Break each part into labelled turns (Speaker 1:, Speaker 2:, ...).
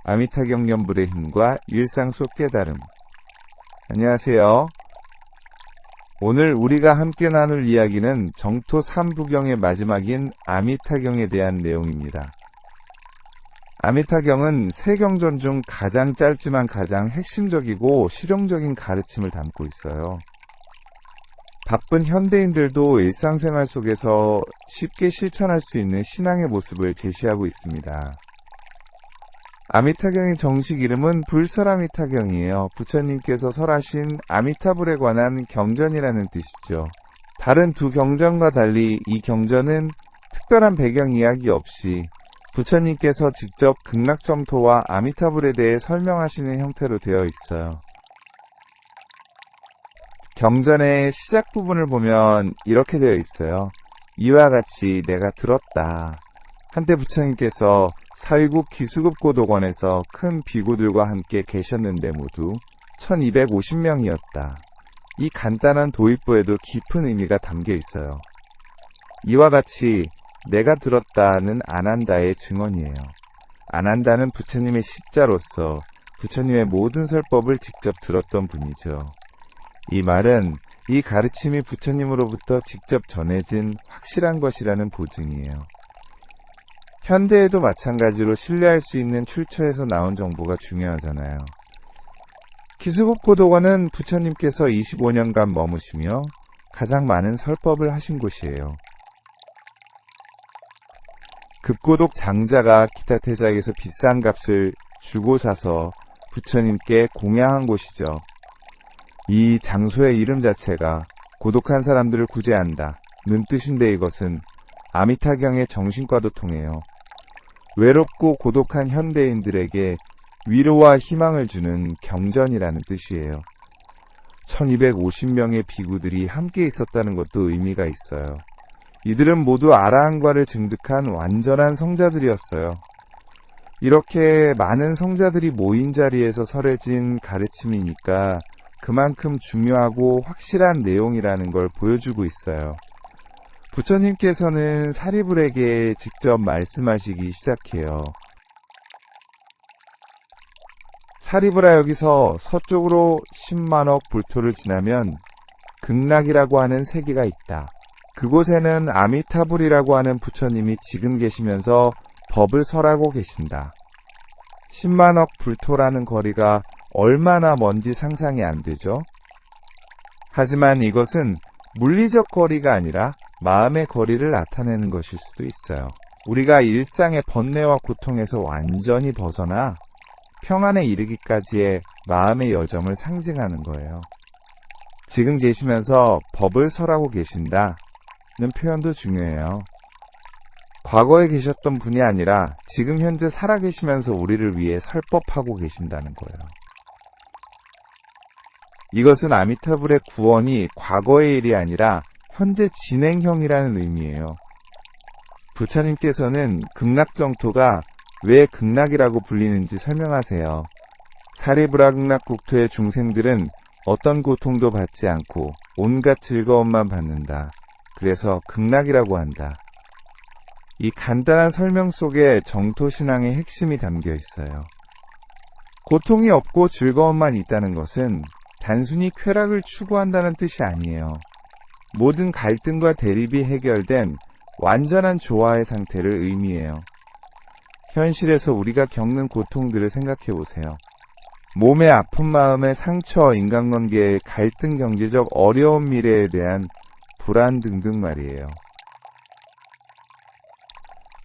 Speaker 1: 아미타 경련불의 힘과 일상 속 깨달음. 안녕하세요. 오늘 우리가 함께 나눌 이야기는 정토 3부경의 마지막인 아미타경에 대한 내용입니다. 아미타경은 세 경전 중 가장 짧지만 가장 핵심적이고 실용적인 가르침을 담고 있어요. 바쁜 현대인들도 일상생활 속에서 쉽게 실천할 수 있는 신앙의 모습을 제시하고 있습니다. 아미타경의 정식 이름은 불설아미타경이에요. 부처님께서 설하신 아미타불에 관한 경전이라는 뜻이죠. 다른 두 경전과 달리 이 경전은 특별한 배경 이야기 없이 부처님께서 직접 극락정토와 아미타불에 대해 설명하시는 형태로 되어 있어요. 경전의 시작 부분을 보면 이렇게 되어 있어요. 이와 같이 내가 들었다. 한때 부처님께서 사위국 기수급고독원에서 큰 비구들과 함께 계셨는데 모두 1250명이었다. 이 간단한 도입부에도 깊은 의미가 담겨 있어요. 이와 같이 내가 들었다는 아난다의 증언이에요. 아난다는 부처님의 시자로서 부처님의 모든 설법을 직접 들었던 분이죠. 이 말은 이 가르침이 부처님으로부터 직접 전해진 확실한 것이라는 보증이에요. 현대에도 마찬가지로 신뢰할 수 있는 출처에서 나온 정보가 중요하잖아요. 기수급고독원은 부처님께서 25년간 머무시며 가장 많은 설법을 하신 곳이에요. 급고독 장자가 기타 태자에게서 비싼 값을 주고 사서 부처님께 공양한 곳이죠. 이 장소의 이름 자체가 고독한 사람들을 구제한다는 뜻인데 이것은 아미타경의 정신과도 통해요. 외롭고 고독한 현대인들에게 위로와 희망을 주는 경전이라는 뜻이에요. 1250명의 비구들이 함께 있었다는 것도 의미가 있어요. 이들은 모두 아라한과를 증득한 완전한 성자들이었어요. 이렇게 많은 성자들이 모인 자리에서 설해진 가르침이니까 그만큼 중요하고 확실한 내용이라는 걸 보여주고 있어요. 부처님께서는 사리불에게 직접 말씀하시기 시작해요. 사리불아, 여기서 서쪽으로 10만억 불토를 지나면 극락이라고 하는 세계가 있다. 그곳에는 아미타불이라고 하는 부처님이 지금 계시면서 법을 설하고 계신다. 10만억 불토라는 거리가 얼마나 먼지 상상이 안 되죠? 하지만 이것은 물리적 거리가 아니라 마음의 거리를 나타내는 것일 수도 있어요. 우리가 일상의 번뇌와 고통에서 완전히 벗어나 평안에 이르기까지의 마음의 여정을 상징하는 거예요. 지금 계시면서 법을 설하고 계신다는 표현도 중요해요. 과거에 계셨던 분이 아니라 지금 현재 살아계시면서 우리를 위해 설법하고 계신다는 거예요. 이것은 아미타불의 구원이 과거의 일이 아니라 현재 진행형이라는 의미예요. 부처님께서는 극락정토가 왜 극락이라고 불리는지 설명하세요. 사리불아 극락국토의 중생들은 어떤 고통도 받지 않고 온갖 즐거움만 받는다. 그래서 극락이라고 한다. 이 간단한 설명 속에 정토신앙의 핵심이 담겨 있어요. 고통이 없고 즐거움만 있다는 것은 단순히 쾌락을 추구한다는 뜻이 아니에요. 모든 갈등과 대립이 해결된 완전한 조화의 상태를 의미해요. 현실에서 우리가 겪는 고통들을 생각해 보세요. 몸의 아픈 마음의 상처, 인간관계의 갈등, 경제적 어려운 미래에 대한 불안 등등 말이에요.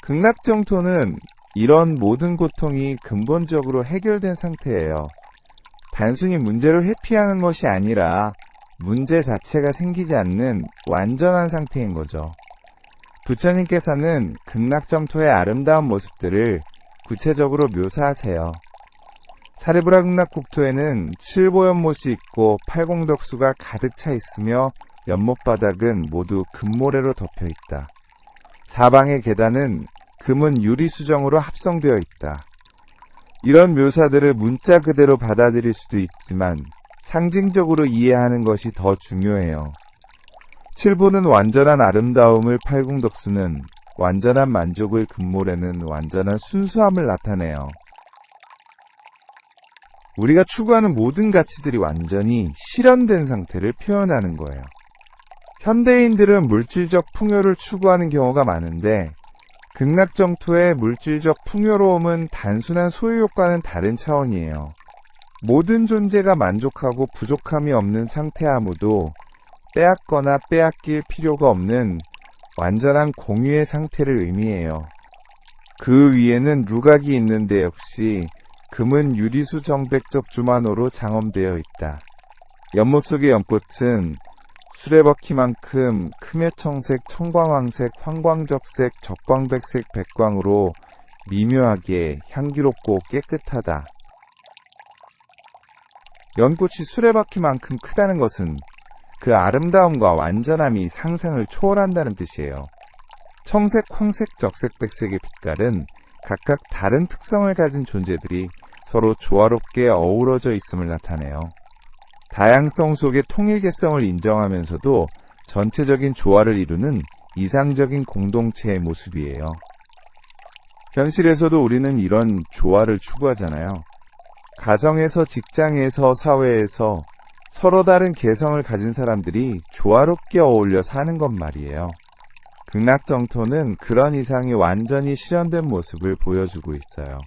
Speaker 1: 극락정토는 이런 모든 고통이 근본적으로 해결된 상태예요. 단순히 문제를 회피하는 것이 아니라 문제 자체가 생기지 않는 완전한 상태인 거죠. 부처님께서는 극락정토의 아름다운 모습들을 구체적으로 묘사하세요. 사리불아 극락국토에는 칠보연못이 있고 팔공덕수가 가득 차 있으며 연못바닥은 모두 금모래로 덮여 있다. 사방의 계단은 금은 유리수정으로 합성되어 있다. 이런 묘사들을 문자 그대로 받아들일 수도 있지만 상징적으로 이해하는 것이 더 중요해요. 칠보는 완전한 아름다움을, 팔공덕수는 완전한 만족을, 금모래는 완전한 순수함을 나타내요. 우리가 추구하는 모든 가치들이 완전히 실현된 상태를 표현하는 거예요. 현대인들은 물질적 풍요를 추구하는 경우가 많은데 극락정토의 물질적 풍요로움은 단순한 소유욕과는 다른 차원이에요. 모든 존재가 만족하고 부족함이 없는 상태함으로 빼앗거나 빼앗길 필요가 없는 완전한 공유의 상태를 의미해요. 그 위에는 루각이 있는데 역시 금은 유리수 정백적 주만호로 장엄되어 있다. 연못 속의 연꽃은 수레바퀴만큼 크메청색, 청광황색, 황광적색, 적광백색, 백광으로 미묘하게 향기롭고 깨끗하다. 연꽃이 수레바퀴만큼 크다는 것은 그 아름다움과 완전함이 상상을 초월한다는 뜻이에요. 청색, 황색, 적색, 백색의 빛깔은 각각 다른 특성을 가진 존재들이 서로 조화롭게 어우러져 있음을 나타내요. 다양성 속의 통일개성을 인정하면서도 전체적인 조화를 이루는 이상적인 공동체의 모습이에요. 현실에서도 우리는 이런 조화를 추구하잖아요. 가정에서, 직장에서, 사회에서 서로 다른 개성을 가진 사람들이 조화롭게 어울려 사는 것 말이에요. 극락정토는 그런 이상이 완전히 실현된 모습을 보여주고 있어요.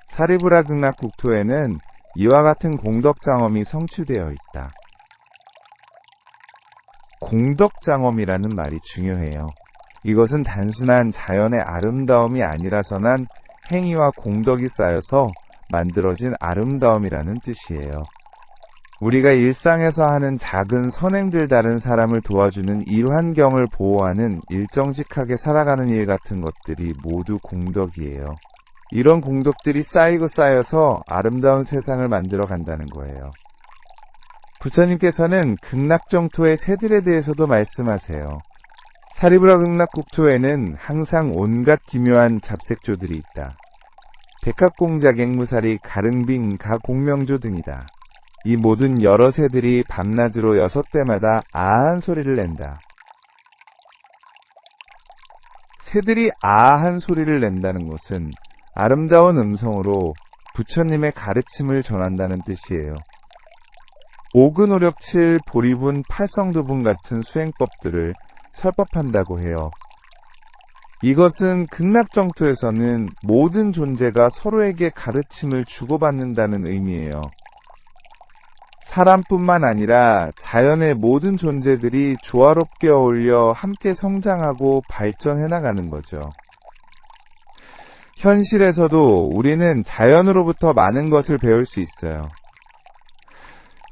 Speaker 1: 사리브라 극락국토에는 이와 같은 공덕장엄이 성취되어 있다. 공덕장엄이라는 말이 중요해요. 이것은 단순한 자연의 아름다움이 아니라서난 행위와 공덕이 쌓여서 만들어진 아름다움이라는 뜻이에요. 우리가 일상에서 하는 작은 선행들 다른 사람을 도와주는 일환경을 보호하는 일정직하게 살아가는 일 같은 것들이 모두 공덕이에요. 이런 공덕들이 쌓이고 쌓여서 아름다운 세상을 만들어 간다는 거예요. 부처님께서는 극락정토의 새들에 대해서도 말씀하세요. 사리브라 극락국토에는 항상 온갖 기묘한 잡색조들이 있다. 백합공작, 앵무사리, 가릉빙, 가공명조 등이다. 이 모든 여러 새들이 밤낮으로 6배마다 아한 소리를 낸다. 새들이 아한 소리를 낸다는 것은 아름다운 음성으로 부처님의 가르침을 전한다는 뜻이에요. 오근오력칠, 보리분, 팔성두분 같은 수행법들을 설법한다고 해요. 이것은 극락정토에서는 모든 존재가 서로에게 가르침을 주고받는다는 의미예요. 사람뿐만 아니라 자연의 모든 존재들이 조화롭게 어울려 함께 성장하고 발전해 나가는 거죠. 현실에서도 우리는 자연으로부터 많은 것을 배울 수 있어요.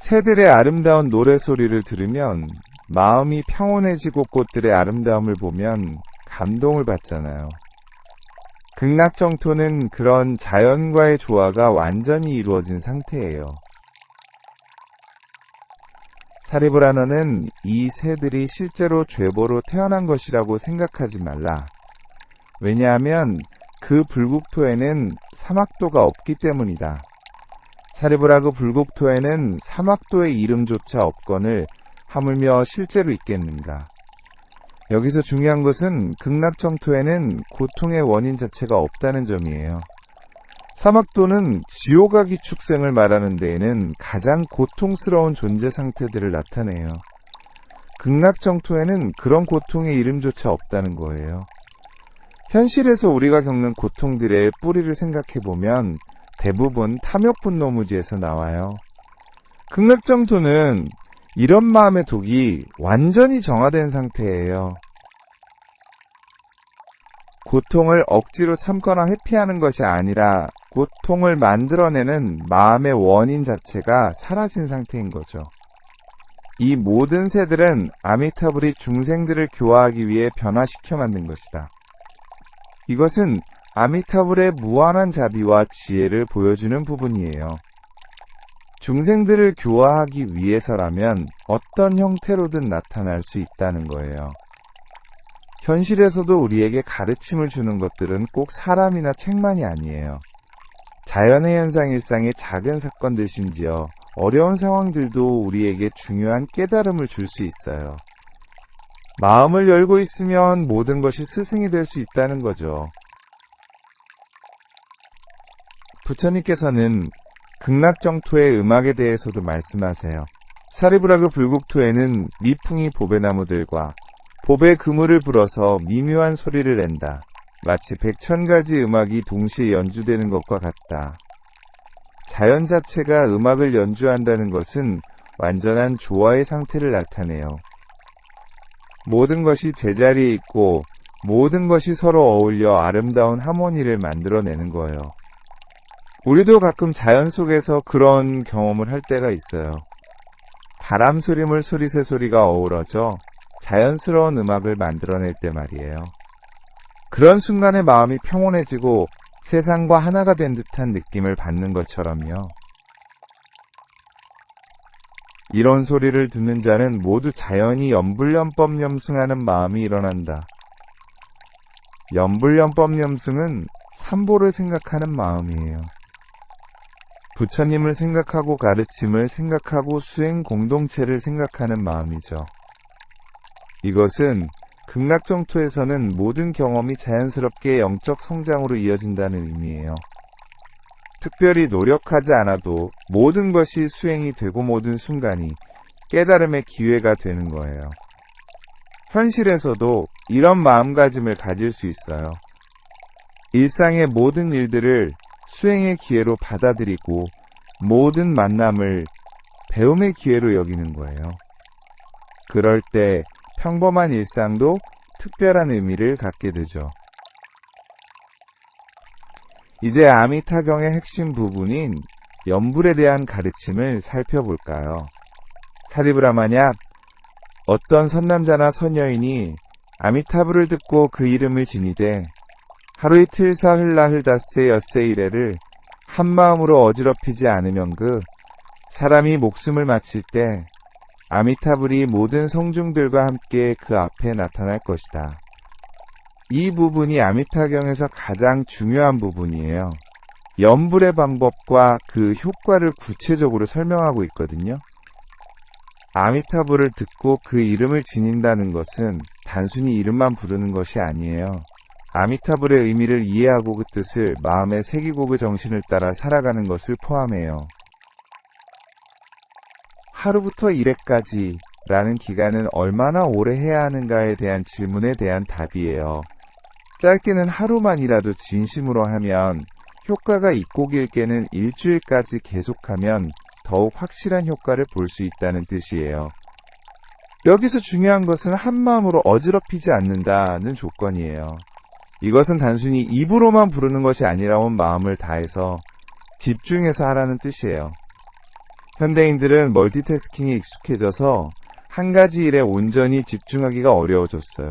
Speaker 1: 새들의 아름다운 노래소리를 들으면 마음이 평온해지고 꽃들의 아름다움을 보면 감동을 받잖아요. 극락정토는 그런 자연과의 조화가 완전히 이루어진 상태예요. 사리브라너는 이 새들이 실제로 죄보로 태어난 것이라고 생각하지 말라. 왜냐하면 그 불국토에는 사막도가 없기 때문이다. 사리브라그 불국토에는 사막도의 이름조차 없거늘 하물며 실제로 있겠는가. 여기서 중요한 것은 극락정토에는 고통의 원인 자체가 없다는 점이에요. 사막도는 지옥아기 축생을 말하는 데에는 가장 고통스러운 존재 상태들을 나타내요. 극락정토에는 그런 고통의 이름조차 없다는 거예요. 현실에서 우리가 겪는 고통들의 뿌리를 생각해보면 대부분 탐욕분노무지에서 나와요. 극락정토는 이런 마음의 독이 완전히 정화된 상태예요. 고통을 억지로 참거나 회피하는 것이 아니라 고통을 만들어내는 마음의 원인 자체가 사라진 상태인 거죠. 이 모든 새들은 아미타불이 중생들을 교화하기 위해 변화시켜 만든 것이다. 이것은 아미타불의 무한한 자비와 지혜를 보여주는 부분이에요. 중생들을 교화하기 위해서라면 어떤 형태로든 나타날 수 있다는 거예요. 현실에서도 우리에게 가르침을 주는 것들은 꼭 사람이나 책만이 아니에요. 자연의 현상 일상의 작은 사건들 심지어 어려운 상황들도 우리에게 중요한 깨달음을 줄 수 있어요. 마음을 열고 있으면 모든 것이 스승이 될 수 있다는 거죠. 부처님께서는 극락정토의 음악에 대해서도 말씀하세요. 사리브라그 불국토에는 미풍이 보배나무들과 보배 그물을 불어서 미묘한 소리를 낸다. 마치 100,000가지 음악이 동시에 연주되는 것과 같다. 자연 자체가 음악을 연주한다는 것은 완전한 조화의 상태를 나타내요. 모든 것이 제자리에 있고 모든 것이 서로 어울려 아름다운 하모니를 만들어내는 거예요. 우리도 가끔 자연 속에서 그런 경험을 할 때가 있어요. 바람 소리물 소리새 소리가 어우러져 자연스러운 음악을 만들어낼 때 말이에요. 그런 순간에 마음이 평온해지고 세상과 하나가 된 듯한 느낌을 받는 것처럼요. 이런 소리를 듣는 자는 모두 자연히 염불염법염승하는 마음이 일어난다. 염불염법염승은 삼보를 생각하는 마음이에요. 부처님을 생각하고 가르침을 생각하고 수행 공동체를 생각하는 마음이죠. 이것은 극락정토에서는 모든 경험이 자연스럽게 영적 성장으로 이어진다는 의미예요. 특별히 노력하지 않아도 모든 것이 수행이 되고 모든 순간이 깨달음의 기회가 되는 거예요. 현실에서도 이런 마음가짐을 가질 수 있어요. 일상의 모든 일들을 수행의 기회로 받아들이고 모든 만남을 배움의 기회로 여기는 거예요. 그럴 때 평범한 일상도 특별한 의미를 갖게 되죠. 이제 아미타경의 핵심 부분인 염불에 대한 가르침을 살펴볼까요? 사리브라 만약 어떤 선남자나 선여인이 아미타불을 듣고 그 이름을 지니되 하루 이틀 사흘 나흘 닷새 엿새 이래를 한마음으로 어지럽히지 않으면 그 사람이 목숨을 마칠 때 아미타불이 모든 성중들과 함께 그 앞에 나타날 것이다. 이 부분이 아미타경에서 가장 중요한 부분이에요. 염불의 방법과 그 효과를 구체적으로 설명하고 있거든요. 아미타불을 듣고 그 이름을 지닌다는 것은 단순히 이름만 부르는 것이 아니에요. 아미타불의 의미를 이해하고 그 뜻을 마음에 새기고 그 정신을 따라 살아가는 것을 포함해요. 하루부터 일회까지 라는 기간은 얼마나 오래 해야 하는가에 대한 질문에 대한 답이에요. 짧게는 하루만이라도 진심으로 하면 효과가 있고 길게는 일주일까지 계속하면 더욱 확실한 효과를 볼 수 있다는 뜻이에요. 여기서 중요한 것은 한마음으로 어지럽히지 않는다는 조건이에요. 이것은 단순히 입으로만 부르는 것이 아니라 온 마음을 다해서 집중해서 하라는 뜻이에요. 현대인들은 멀티태스킹에 익숙해져서 한 가지 일에 온전히 집중하기가 어려워졌어요.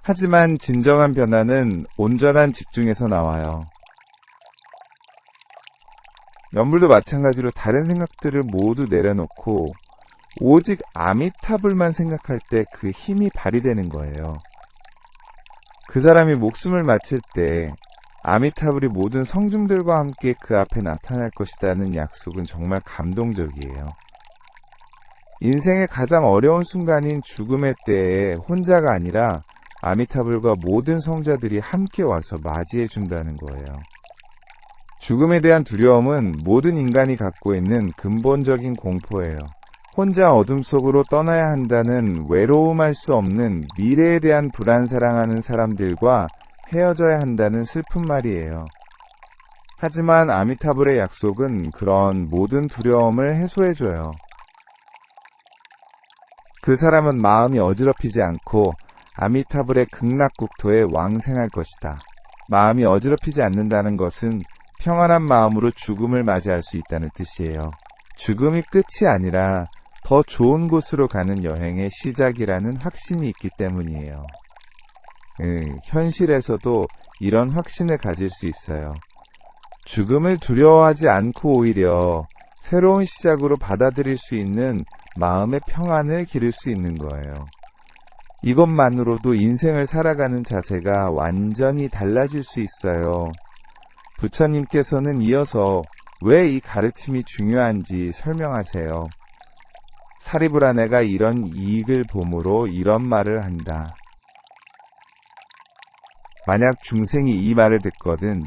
Speaker 1: 하지만 진정한 변화는 온전한 집중에서 나와요. 염불도 마찬가지로 다른 생각들을 모두 내려놓고 오직 아미타불만 생각할 때 그 힘이 발휘되는 거예요. 그 사람이 목숨을 마칠 때 아미타불이 모든 성중들과 함께 그 앞에 나타날 것이라는 약속은 정말 감동적이에요. 인생의 가장 어려운 순간인 죽음의 때에 혼자가 아니라 아미타불과 모든 성자들이 함께 와서 맞이해 준다는 거예요. 죽음에 대한 두려움은 모든 인간이 갖고 있는 근본적인 공포예요. 혼자 어둠 속으로 떠나야 한다는 외로움할 수 없는 미래에 대한 불안사랑하는 사람들과 헤어져야 한다는 슬픈 말이에요. 하지만 아미타불의 약속은 그런 모든 두려움을 해소해줘요. 그 사람은 마음이 어지럽히지 않고 아미타불의 극락국토에 왕생할 것이다. 마음이 어지럽히지 않는다는 것은 평안한 마음으로 죽음을 맞이할 수 있다는 뜻이에요. 죽음이 끝이 아니라 더 좋은 곳으로 가는 여행의 시작이라는 확신이 있기 때문이에요. 현실에서도 이런 확신을 가질 수 있어요. 죽음을 두려워하지 않고 오히려 새로운 시작으로 받아들일 수 있는 마음의 평안을 기를 수 있는 거예요. 이것만으로도 인생을 살아가는 자세가 완전히 달라질 수 있어요. 부처님께서는 이어서 왜 이 가르침이 중요한지 설명하세요. 사리부라네가 이런 이익을 보므로 이런 말을 한다. 만약 중생이 이 말을 듣거든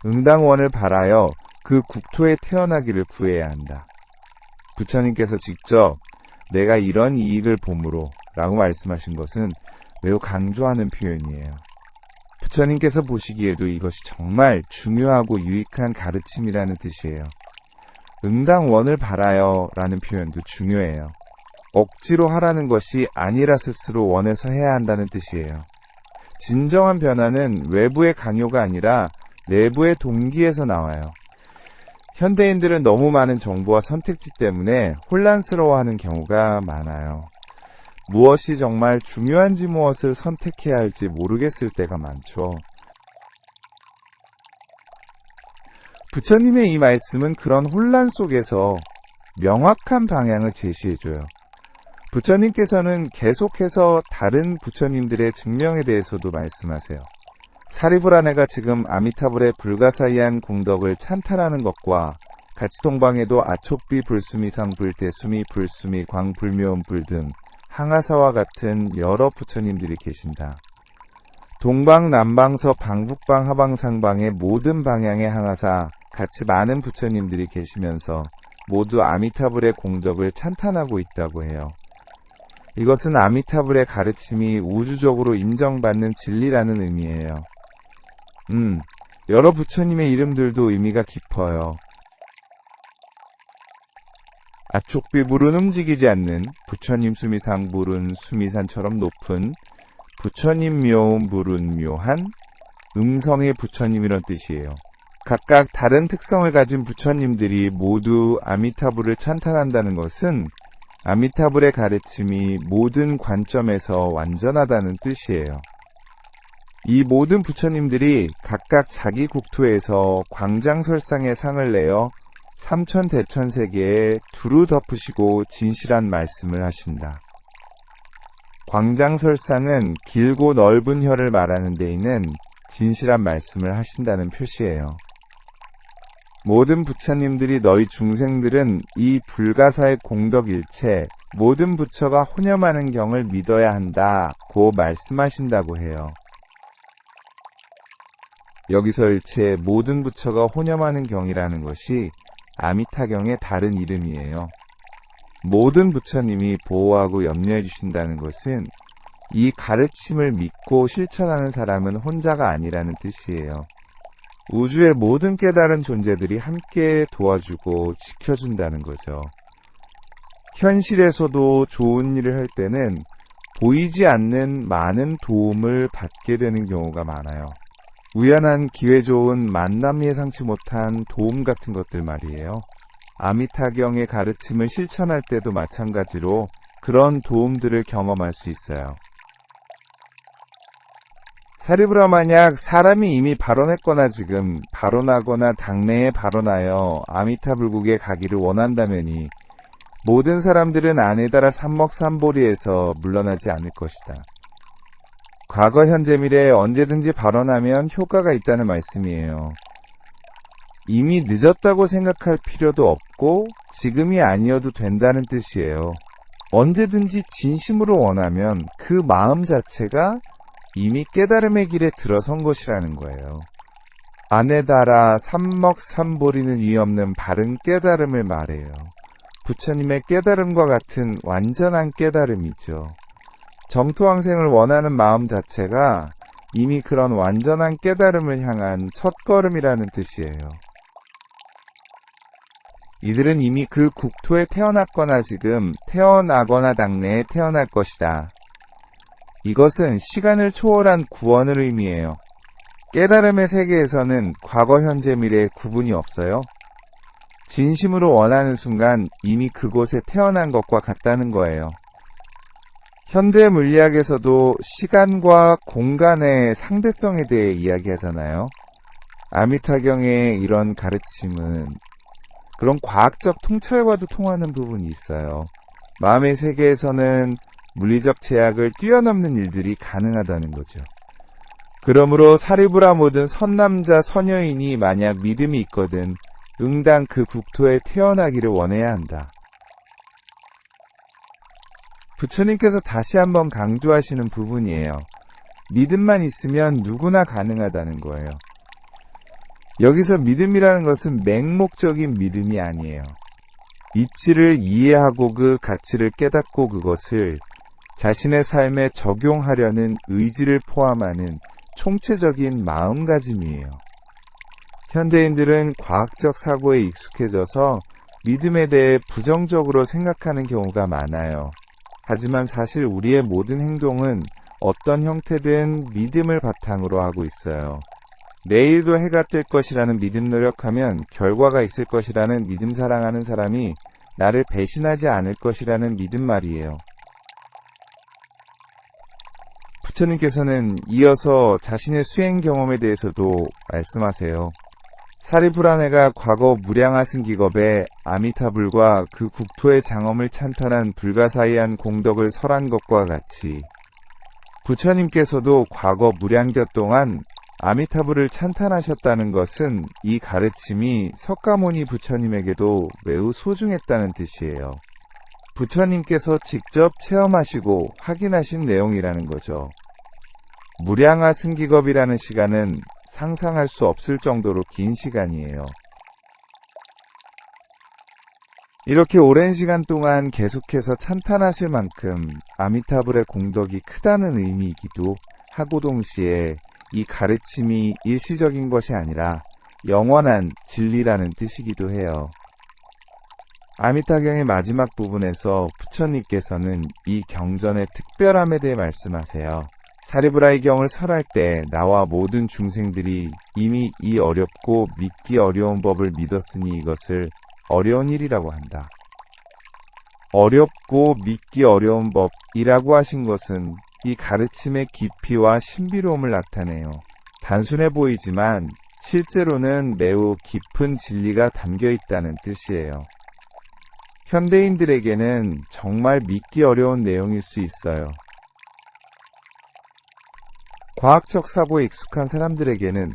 Speaker 1: 응당원을 발하여 그 국토에 태어나기를 구해야 한다. 부처님께서 직접 내가 이런 이익을 보므로 라고 말씀하신 것은 매우 강조하는 표현이에요. 부처님께서 보시기에도 이것이 정말 중요하고 유익한 가르침이라는 뜻이에요. 응당 원을 바라요 라는 표현도 중요해요. 억지로 하라는 것이 아니라 스스로 원해서 해야 한다는 뜻이에요. 진정한 변화는 외부의 강요가 아니라 내부의 동기에서 나와요. 현대인들은 너무 많은 정보와 선택지 때문에 혼란스러워하는 경우가 많아요. 무엇이 정말 중요한지 무엇을 선택해야 할지 모르겠을 때가 많죠. 부처님의 이 말씀은 그런 혼란 속에서 명확한 방향을 제시해줘요. 부처님께서는 계속해서 다른 부처님들의 증명에 대해서도 말씀하세요. 사리불아네가 지금 아미타불의 불가사의한 공덕을 찬탄하는 것과 같이 동방에도 아촉비 불수미상 불대수미 불수미 광불묘음불 등 항아사와 같은 여러 부처님들이 계신다. 동방, 남방, 서방, 북방, 하방, 상방의 모든 방향의 항아사, 같이 많은 부처님들이 계시면서 모두 아미타불의 공덕을 찬탄하고 있다고 해요. 이것은 아미타불의 가르침이 우주적으로 인정받는 진리라는 의미예요. 여러 부처님의 이름들도 의미가 깊어요. 아촉비불은 움직이지 않는, 부처님 수미상불은 수미산처럼 높은, 부처님 묘음불은 묘한, 음성의 부처님이란 뜻이에요. 각각 다른 특성을 가진 부처님들이 모두 아미타불을 찬탄한다는 것은 아미타불의 가르침이 모든 관점에서 완전하다는 뜻이에요. 이 모든 부처님들이 각각 자기 국토에서 광장설상의 상을 내어 삼천대천세계에 두루 덮으시고 진실한 말씀을 하신다. 광장설상은 길고 넓은 혀를 말하는 데에는 진실한 말씀을 하신다는 표시예요. 모든 부처님들이 너희 중생들은 이 불가사의 공덕일체 모든 부처가 혼염하는 경을 믿어야 한다고 말씀하신다고 해요. 여기서 일체 모든 부처가 혼염하는 경이라는 것이 아미타경의 다른 이름이에요. 모든 부처님이 보호하고 염려해 주신다는 것은 이 가르침을 믿고 실천하는 사람은 혼자가 아니라는 뜻이에요. 우주의 모든 깨달은 존재들이 함께 도와주고 지켜준다는 거죠. 현실에서도 좋은 일을 할 때는 보이지 않는 많은 도움을 받게 되는 경우가 많아요. 우연한 기회 좋은 만남 예상치 못한 도움 같은 것들 말이에요. 아미타경의 가르침을 실천할 때도 마찬가지로 그런 도움들을 경험할 수 있어요. 사리불아 만약 사람이 이미 발언했거나 지금 발언하거나 당내에 발언하여 아미타불국에 가기를 원한다면이 모든 사람들은 안에 따라 삼먹삼보리에서 물러나지 않을 것이다. 과거, 현재, 미래에 언제든지 발언하면 효과가 있다는 말씀이에요. 이미 늦었다고 생각할 필요도 없고 지금이 아니어도 된다는 뜻이에요. 언제든지 진심으로 원하면 그 마음 자체가 이미 깨달음의 길에 들어선 것이라는 거예요. 안에 따라 삼먹삼보리는 위없는 바른 깨달음을 말해요. 부처님의 깨달음과 같은 완전한 깨달음이죠. 정토왕생을 원하는 마음 자체가 이미 그런 완전한 깨달음을 향한 첫걸음이라는 뜻이에요. 이들은 이미 그 국토에 태어났거나 지금 태어나거나 당내에 태어날 것이다. 이것은 시간을 초월한 구원을 의미해요. 깨달음의 세계에서는 과거, 현재, 미래의 구분이 없어요. 진심으로 원하는 순간 이미 그곳에 태어난 것과 같다는 거예요. 현대 물리학에서도 시간과 공간의 상대성에 대해 이야기하잖아요. 아미타경의 이런 가르침은 그런 과학적 통찰과도 통하는 부분이 있어요. 마음의 세계에서는 물리적 제약을 뛰어넘는 일들이 가능하다는 거죠. 그러므로 사리불아 모든 선남자 선여인이 만약 믿음이 있거든 응당 그 국토에 태어나기를 원해야 한다. 부처님께서 다시 한번 강조하시는 부분이에요. 믿음만 있으면 누구나 가능하다는 거예요. 여기서 믿음이라는 것은 맹목적인 믿음이 아니에요. 이치를 이해하고 그 가치를 깨닫고 그것을 자신의 삶에 적용하려는 의지를 포함하는 총체적인 마음가짐이에요. 현대인들은 과학적 사고에 익숙해져서 믿음에 대해 부정적으로 생각하는 경우가 많아요. 하지만 사실 우리의 모든 행동은 어떤 형태든 믿음을 바탕으로 하고 있어요. 내일도 해가 뜰 것이라는 믿음 노력하면 결과가 있을 것이라는 믿음 사랑하는 사람이 나를 배신하지 않을 것이라는 믿음 말이에요. 부처님께서는 이어서 자신의 수행 경험에 대해서도 말씀하세요. 사리불아네가 과거 무량하 승기겁에 아미타불과 그 국토의 장엄을 찬탄한 불가사의한 공덕을 설한 것과 같이 부처님께서도 과거 무량교 동안 아미타불을 찬탄하셨다는 것은 이 가르침이 석가모니 부처님에게도 매우 소중했다는 뜻이에요. 부처님께서 직접 체험하시고 확인하신 내용이라는 거죠. 무량하 승기겁이라는 시간은 상상할 수 없을 정도로 긴 시간이에요. 이렇게 오랜 시간 동안 계속해서 찬탄하실 만큼 아미타불의 공덕이 크다는 의미이기도 하고 동시에 이 가르침이 일시적인 것이 아니라 영원한 진리라는 뜻이기도 해요. 아미타경의 마지막 부분에서 부처님께서는 이 경전의 특별함에 대해 말씀하세요. 사리부라의 경을 설할 때 나와 모든 중생들이 이미 이 어렵고 믿기 어려운 법을 믿었으니 이것을 어려운 일이라고 한다. 어렵고 믿기 어려운 법이라고 하신 것은 이 가르침의 깊이와 신비로움을 나타내요. 단순해 보이지만 실제로는 매우 깊은 진리가 담겨 있다는 뜻이에요. 현대인들에게는 정말 믿기 어려운 내용일 수 있어요. 과학적 사고에 익숙한 사람들에게는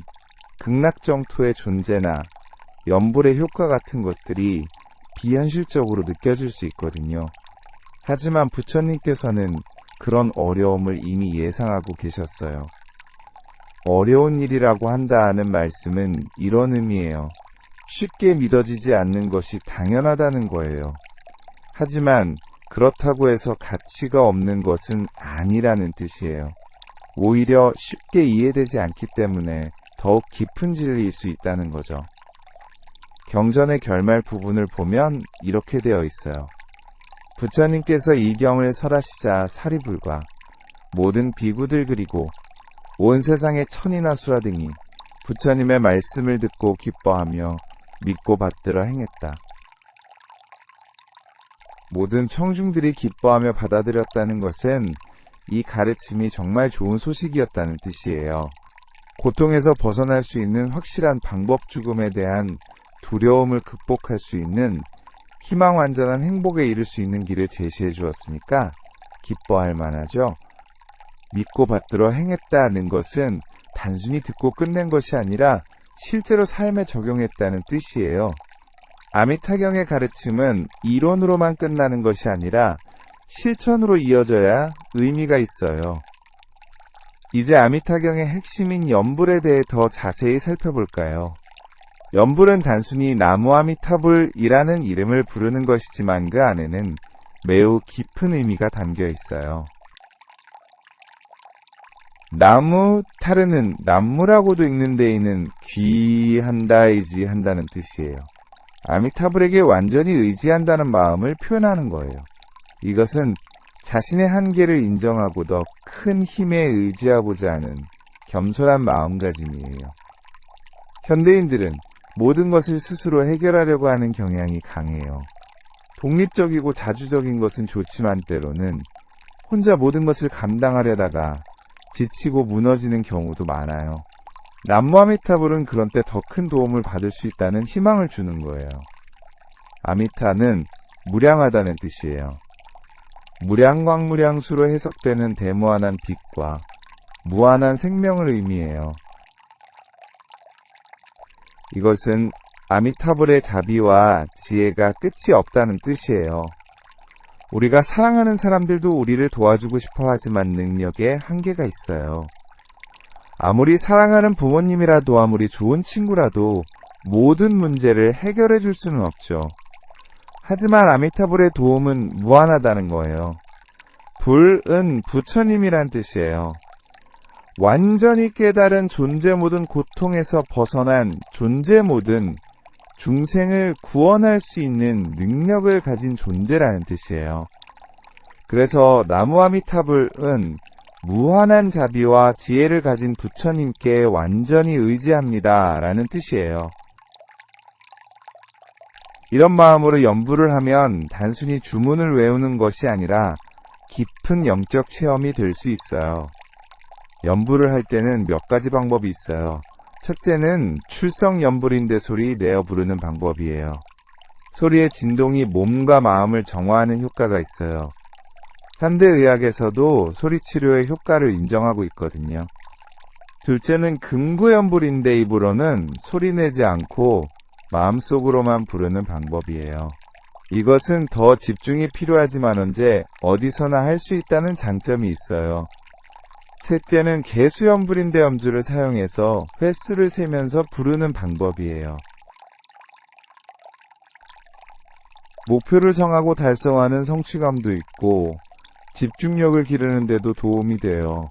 Speaker 1: 극락정토의 존재나 염불의 효과 같은 것들이 비현실적으로 느껴질 수 있거든요. 하지만 부처님께서는 그런 어려움을 이미 예상하고 계셨어요. 어려운 일이라고 한다는 말씀은 이런 의미예요. 쉽게 믿어지지 않는 것이 당연하다는 거예요. 하지만 그렇다고 해서 가치가 없는 것은 아니라는 뜻이에요. 오히려 쉽게 이해되지 않기 때문에 더욱 깊은 진리일 수 있다는 거죠. 경전의 결말 부분을 보면 이렇게 되어 있어요. 부처님께서 이 경을 설하시자 사리불과 모든 비구들 그리고 온 세상의 천이나 수라 등이 부처님의 말씀을 듣고 기뻐하며 믿고 받들어 행했다. 모든 청중들이 기뻐하며 받아들였다는 것은 이 가르침이 정말 좋은 소식이었다는 뜻이에요. 고통에서 벗어날 수 있는 확실한 방법 죽음에 대한 두려움을 극복할 수 있는 희망완전한 행복에 이를 수 있는 길을 제시해 주었으니까 기뻐할 만하죠. 믿고 받들어 행했다는 것은 단순히 듣고 끝낸 것이 아니라 실제로 삶에 적용했다는 뜻이에요. 아미타경의 가르침은 이론으로만 끝나는 것이 아니라 실천으로 이어져야 의미가 있어요. 이제 아미타경의 핵심인 염불에 대해 더 자세히 살펴볼까요? 염불은 단순히 나무 아미타불이라는 이름을 부르는 것이지만 그 안에는 매우 깊은 의미가 담겨 있어요. 나무 타르는 남무라고도 읽는 데에는 귀한다, 의지한다는 뜻이에요. 아미타불에게 완전히 의지한다는 마음을 표현하는 거예요. 이것은 자신의 한계를 인정하고 더 큰 힘에 의지하고자 하는 겸손한 마음가짐이에요. 현대인들은 모든 것을 스스로 해결하려고 하는 경향이 강해요. 독립적이고 자주적인 것은 좋지만 때로는 혼자 모든 것을 감당하려다가 지치고 무너지는 경우도 많아요. 남무 아미타불은 그런 때 더 큰 도움을 받을 수 있다는 희망을 주는 거예요. 아미타는 무량하다는 뜻이에요. 무량광무량수로 해석되는 대무한한 빛과 무한한 생명을 의미해요. 이것은 아미타불의 자비와 지혜가 끝이 없다는 뜻이에요. 우리가 사랑하는 사람들도 우리를 도와주고 싶어 하지만 능력에 한계가 있어요. 아무리 사랑하는 부모님이라도 아무리 좋은 친구라도 모든 문제를 해결해 줄 수는 없죠. 하지만 아미타불의 도움은 무한하다는 거예요. 불은 부처님이란 뜻이에요. 완전히 깨달은 존재 모든 고통에서 벗어난 존재 모든 중생을 구원할 수 있는 능력을 가진 존재라는 뜻이에요. 그래서 나무 아미타불은 무한한 자비와 지혜를 가진 부처님께 완전히 의지합니다 라는 뜻이에요. 이런 마음으로 연불을 하면 단순히 주문을 외우는 것이 아니라 깊은 영적 체험이 될 수 있어요. 연불을 할 때는 몇 가지 방법이 있어요. 첫째는 출성 연불인대 소리 내어 부르는 방법이에요. 소리의 진동이 몸과 마음을 정화하는 효과가 있어요. 현대의학에서도 소리치료의 효과를 인정하고 있거든요. 둘째는 금구연불인대 입으로는 소리내지 않고 마음속으로만 부르는 방법이에요. 이것은 더 집중이 필요하지만 언제 어디서나 할 수 있다는 장점이 있어요. 셋째는 개수연불인대 염주를 사용해서 횟수를 세면서 부르는 방법이에요. 목표를 정하고 달성하는 성취감도 있고 집중력을 기르는 데도 도움이 돼요.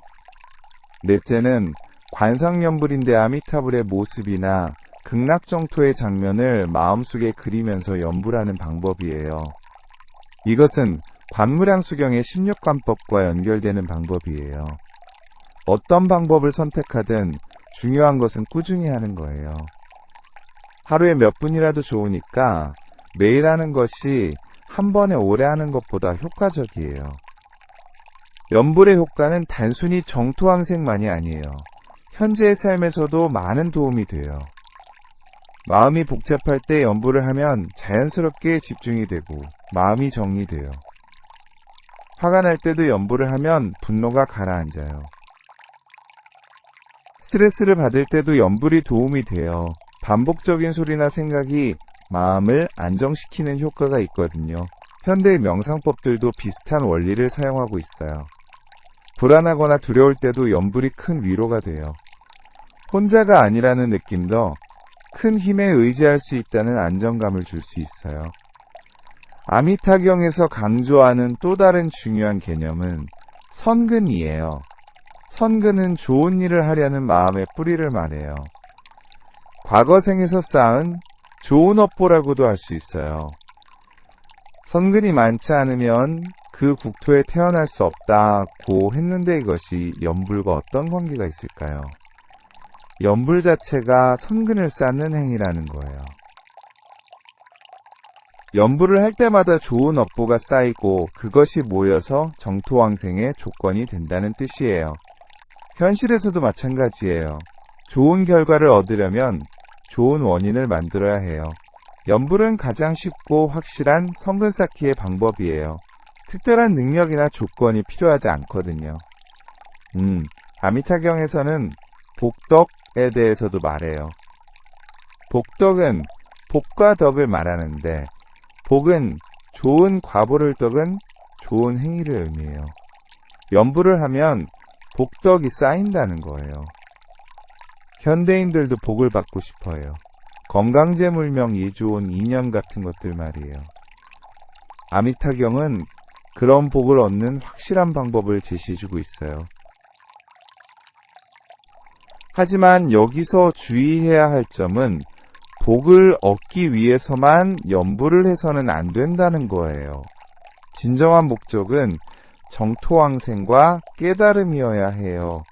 Speaker 1: 넷째는 관상연불인대 아미타불의 모습이나 극락정토의 장면을 마음속에 그리면서 연불하는 방법이에요. 이것은 관무량수경의 16관법과 연결되는 방법이에요. 어떤 방법을 선택하든 중요한 것은 꾸준히 하는 거예요. 하루에 몇 분이라도 좋으니까 매일 하는 것이 한 번에 오래 하는 것보다 효과적이에요. 연불의 효과는 단순히 정토왕생만이 아니에요. 현재의 삶에서도 많은 도움이 돼요. 마음이 복잡할 때 연불을 하면 자연스럽게 집중이 되고 마음이 정리돼요. 화가 날 때도 연불을 하면 분노가 가라앉아요. 스트레스를 받을 때도 연불이 도움이 돼요. 반복적인 소리나 생각이 마음을 안정시키는 효과가 있거든요. 현대의 명상법들도 비슷한 원리를 사용하고 있어요. 불안하거나 두려울 때도 연불이 큰 위로가 돼요. 혼자가 아니라는 느낌도 큰 힘에 의지할 수 있다는 안정감을 줄 수 있어요. 아미타경에서 강조하는 또 다른 중요한 개념은 선근이에요. 선근은 좋은 일을 하려는 마음의 뿌리를 말해요. 과거 생에서 쌓은 좋은 업보라고도 할 수 있어요. 선근이 많지 않으면 그 국토에 태어날 수 없다고 했는데 이것이 연불과 어떤 관계가 있을까요? 연불 자체가 선근을 쌓는 행위라는 거예요. 연불을 할 때마다 좋은 업보가 쌓이고 그것이 모여서 정토왕생의 조건이 된다는 뜻이에요. 현실에서도 마찬가지예요. 좋은 결과를 얻으려면 좋은 원인을 만들어야 해요. 연불은 가장 쉽고 확실한 선근 쌓기의 방법이에요. 특별한 능력이나 조건이 필요하지 않거든요. 아미타경에서는 복덕에 대해서도 말해요. 복덕은 복과 덕을 말하는데 복은 좋은 과보를 덕은 좋은 행위를 의미해요. 연불을 하면 복덕이 쌓인다는 거예요. 현대인들도 복을 받고 싶어요. 건강재물명 이좋은 인연 같은 것들 말이에요. 아미타경은 그런 복을 얻는 확실한 방법을 제시해주고 있어요. 하지만 여기서 주의해야 할 점은 복을 얻기 위해서만 연불을 해서는 안 된다는 거예요. 진정한 목적은 정토왕생과 깨달음이어야 해요.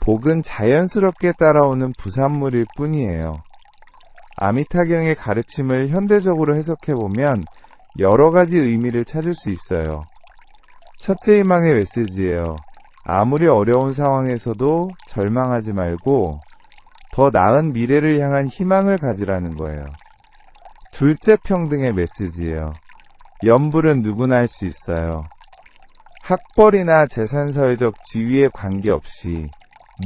Speaker 1: 복은 자연스럽게 따라오는 부산물일 뿐이에요. 아미타경의 가르침을 현대적으로 해석해보면 여러 가지 의미를 찾을 수 있어요. 첫째 희망의 메시지예요. 아무리 어려운 상황에서도 절망하지 말고 더 나은 미래를 향한 희망을 가지라는 거예요. 둘째 평등의 메시지예요. 연불은 누구나 할 수 있어요. 학벌이나 재산사회적 지위에 관계없이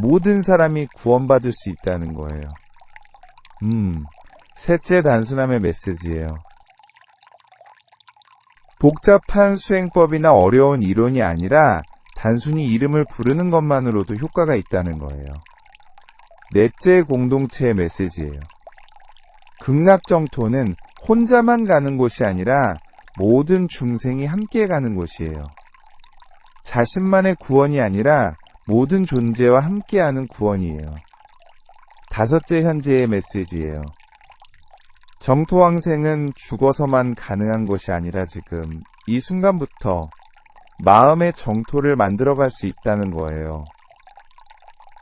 Speaker 1: 모든 사람이 구원받을 수 있다는 거예요. 셋째 단순함의 메시지예요. 복잡한 수행법이나 어려운 이론이 아니라 단순히 이름을 부르는 것만으로도 효과가 있다는 거예요. 넷째 공동체의 메시지예요. 극락정토는 혼자만 가는 곳이 아니라 모든 중생이 함께 가는 곳이에요. 자신만의 구원이 아니라 모든 존재와 함께하는 구원이에요. 다섯째 현재의 메시지예요. 정토왕생은 죽어서만 가능한 것이 아니라 지금 이 순간부터 마음의 정토를 만들어갈 수 있다는 거예요.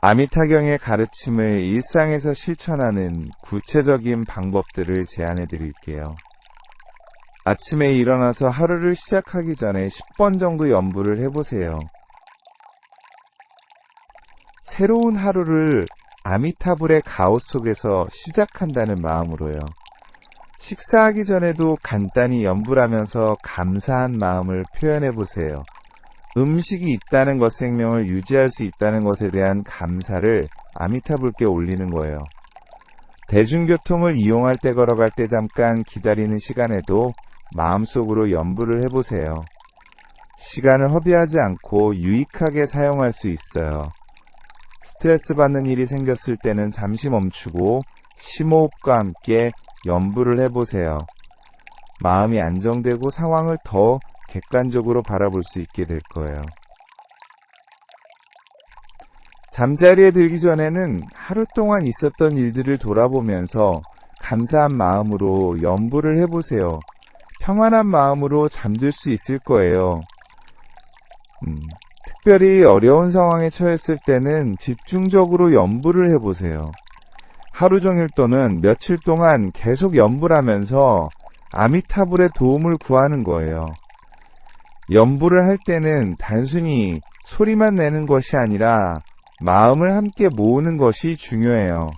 Speaker 1: 아미타경의 가르침을 일상에서 실천하는 구체적인 방법들을 제안해 드릴게요. 아침에 일어나서 하루를 시작하기 전에 10번 정도 연부를 해보세요. 새로운 하루를 아미타불의 가오 속에서 시작한다는 마음으로요. 식사하기 전에도 간단히 연부를 하면서 감사한 마음을 표현해 보세요. 음식이 있다는 것, 생명을 유지할 수 있다는 것에 대한 감사를 아미타불께 올리는 거예요. 대중교통을 이용할 때, 걸어갈 때 잠깐 기다리는 시간에도 마음속으로 연부를 해보세요. 시간을 허비하지 않고 유익하게 사용할 수 있어요. 스트레스 받는 일이 생겼을 때는 잠시 멈추고 심호흡과 함께 연부를 해보세요. 마음이 안정되고 상황을 더 객관적으로 바라볼 수 있게 될 거예요. 잠자리에 들기 전에는 하루 동안 있었던 일들을 돌아보면서 감사한 마음으로 연부를 해보세요. 평안한 마음으로 잠들 수 있을 거예요. 특별히 어려운 상황에 처했을 때는 집중적으로 연부를 해보세요. 하루 종일 또는 며칠 동안 계속 연부를 하면서 아미타불의 도움을 구하는 거예요. 연부를 할 때는 단순히 소리만 내는 것이 아니라 마음을 함께 모으는 것이 중요해요.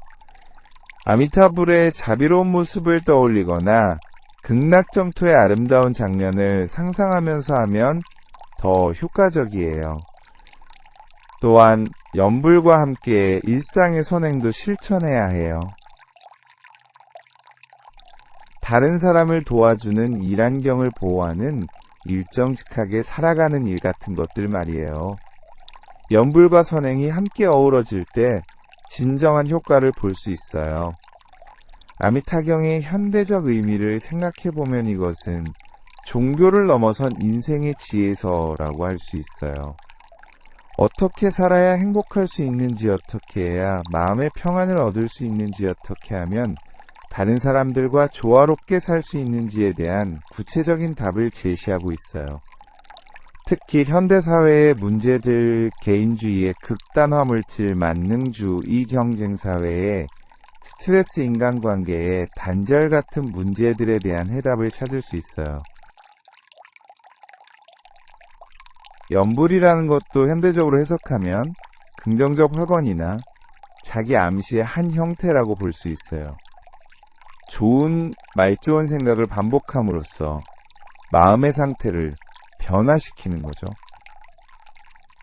Speaker 1: 아미타불의 자비로운 모습을 떠올리거나 극락정토의 아름다운 장면을 상상하면서 하면 더 효과적이에요. 또한 연불과 함께 일상의 선행도 실천해야 해요. 다른 사람을 도와주는 일환경을 보호하는 일정직하게 살아가는 일 같은 것들 말이에요. 연불과 선행이 함께 어우러질 때 진정한 효과를 볼 수 있어요. 아미타경의 현대적 의미를 생각해보면 이것은 종교를 넘어선 인생의 지혜서라고 할 수 있어요. 어떻게 살아야 행복할 수 있는지, 어떻게 해야 마음의 평안을 얻을 수 있는지, 어떻게 하면 다른 사람들과 조화롭게 살 수 있는지에 대한 구체적인 답을 제시하고 있어요. 특히 현대사회의 문제들, 개인주의의 극단화 물질, 만능주, 이경쟁사회의 스트레스 인간관계의 단절 같은 문제들에 대한 해답을 찾을 수 있어요. 연불이라는 것도 현대적으로 해석하면 긍정적 확언이나 자기 암시의 한 형태라고 볼 수 있어요. 말 좋은 생각을 반복함으로써 마음의 상태를 변화시키는 거죠.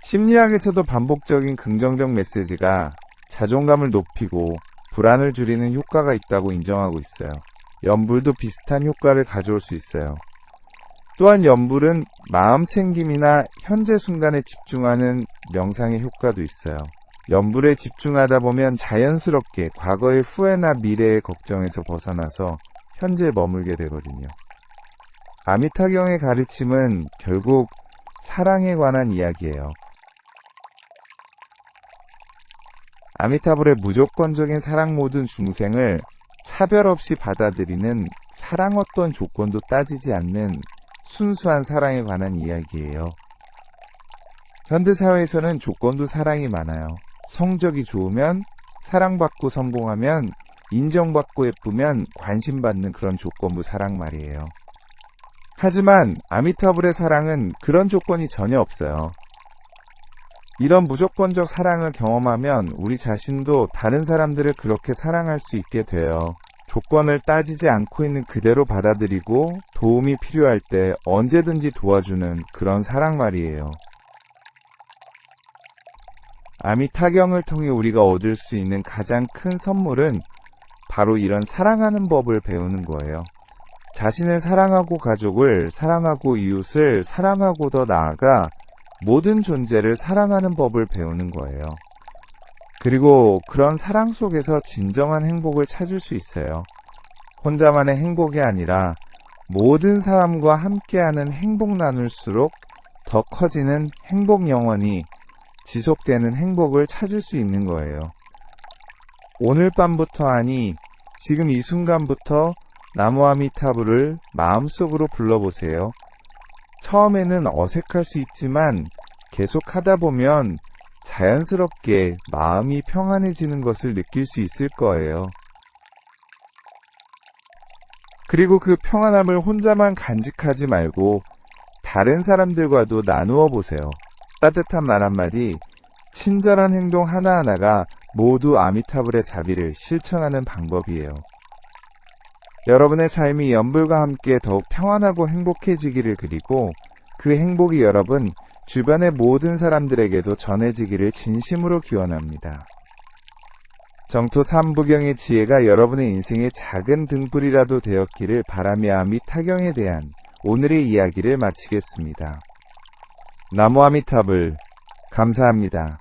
Speaker 1: 심리학에서도 반복적인 긍정적 메시지가 자존감을 높이고 불안을 줄이는 효과가 있다고 인정하고 있어요. 연불도 비슷한 효과를 가져올 수 있어요. 또한 연불은 마음 챙김이나 현재 순간에 집중하는 명상의 효과도 있어요. 연불에 집중하다 보면 자연스럽게 과거의 후회나 미래의 걱정에서 벗어나서 현재에 머물게 되거든요. 아미타경의 가르침은 결국 사랑에 관한 이야기예요. 아미타불의 무조건적인 사랑, 모든 중생을 차별 없이 받아들이는 사랑, 어떤 조건도 따지지 않는 순수한 사랑에 관한 이야기예요. 현대사회에서는 조건도 사랑이 많아요. 성적이 좋으면, 사랑받고 성공하면, 인정받고 예쁘면 관심받는 그런 조건부 사랑 말이에요. 하지만 아미타불의 사랑은 그런 조건이 전혀 없어요. 이런 무조건적 사랑을 경험하면 우리 자신도 다른 사람들을 그렇게 사랑할 수 있게 돼요. 조건을 따지지 않고 있는 그대로 받아들이고 도움이 필요할 때 언제든지 도와주는 그런 사랑 말이에요. 아미타경을 통해 우리가 얻을 수 있는 가장 큰 선물은 바로 이런 사랑하는 법을 배우는 거예요. 자신을 사랑하고 가족을 사랑하고 이웃을 사랑하고 더 나아가 모든 존재를 사랑하는 법을 배우는 거예요. 그리고 그런 사랑 속에서 진정한 행복을 찾을 수 있어요. 혼자만의 행복이 아니라 모든 사람과 함께하는 행복 나눌수록 더 커지는 행복 영원히 지속되는 행복을 찾을 수 있는 거예요. 오늘 밤부터 아니 지금 이 순간부터 나무아미타불을 마음속으로 불러보세요. 처음에는 어색할 수 있지만 계속 하다 보면 자연스럽게 마음이 평안해지는 것을 느낄 수 있을 거예요. 그리고 그 평안함을 혼자만 간직하지 말고 다른 사람들과도 나누어 보세요. 따뜻한 말 한마디, 친절한 행동 하나하나가 모두 아미타불의 자비를 실천하는 방법이에요. 여러분의 삶이 연불과 함께 더욱 평안하고 행복해지기를 그리고 그 행복이 여러분 주변의 모든 사람들에게도 전해지기를 진심으로 기원합니다. 정토 삼부경의 지혜가 여러분의 인생의 작은 등불이라도 되었기를 바라며 아미타경에 대한 오늘의 이야기를 마치겠습니다. 나무 아미타불 감사합니다.